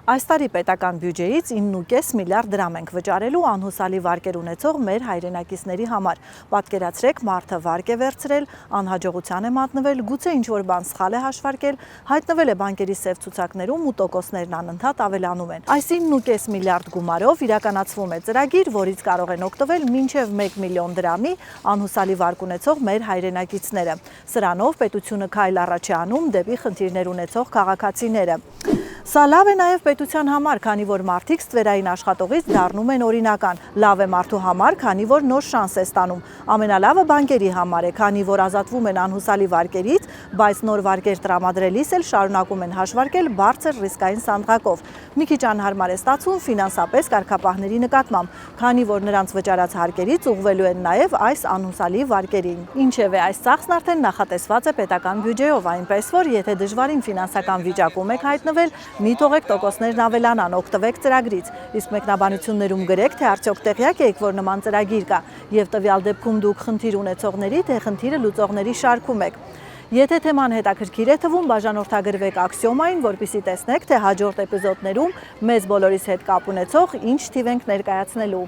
Այս տարի պետական բյուջեից 9.5 միլիարդ դրամ ենք վճարելու անհուսալի վարկեր ունեցող մեր հայրենակիցների համար։ Պատկերացրեք, մարդը վարկ է վերցրել, անհաջողության է մատնվել, գուցե ինչ-որ բան սխալ է հաշվարկել, հայտնվել է բանկերի սև ցուցակներում ու տոկոսներն անընդհատ ավելանում են։ Այս 9.5 միլիարդ գումարով իրականացվում է ծրագիր, որից կարող են օգտվել մինչև 1 միլիոն դրամի անհուսալի վարկ ունեցող մեր հայրենակիցները։ Սրանով պետությունը քայլ առաջ է անում դեպի խնդիրներ ունեցող քաղաքացիները։ Սա լավ է նաև պետության համար, քանի որ մարդիկ ստվերային աշխատողից դառնում են օրինական, լավ է մարդու համար, քանի որ նոր շանս է ստանում, ամենալավը բանկերի համար է, քանի որ ազատվում են անհուսալի վարկերից, բայց նոր վարկեր տրամադրելիս էլ շարունակում են հաշվարկել բարձր ռիսկային սանդղակով։ Մի քիչ անհարմար է ստացվում ֆինանսապես կարգապահների նկատմամբ, քանի որ նրանց վճարած հարկերից ուղղվելու են նաև այս անհուսալի վարկերին։ Ինչևէ, այս ծախսն արդեն նախատեսված է պետական բյուջեով, այնպես որ եթե դժվարին ֆինանսական վիճակում եք հայտնվել, մի թողեք տոկոսներն ավելանան, օգտվեք ծրագրից, իսկ մեկնաբանություններում գրեք, թե արդյոք տեղյակ եք, որ նման ծրագիր կա, եւ տվյալ դեպքում դուք խնդիր ունեցողների, թե խնդիրը լուծողների շարքում եք։ Եթե թեման հետաքրքիր է թվում, բաժանորդագրվեք Աքսիոմային, որպեսզի տեսնեք, թե հաջորդ էպիզոդներում մեզ բոլորիս հետ կապ ունեցող ինչ թիվ ենք ներկայացնելու։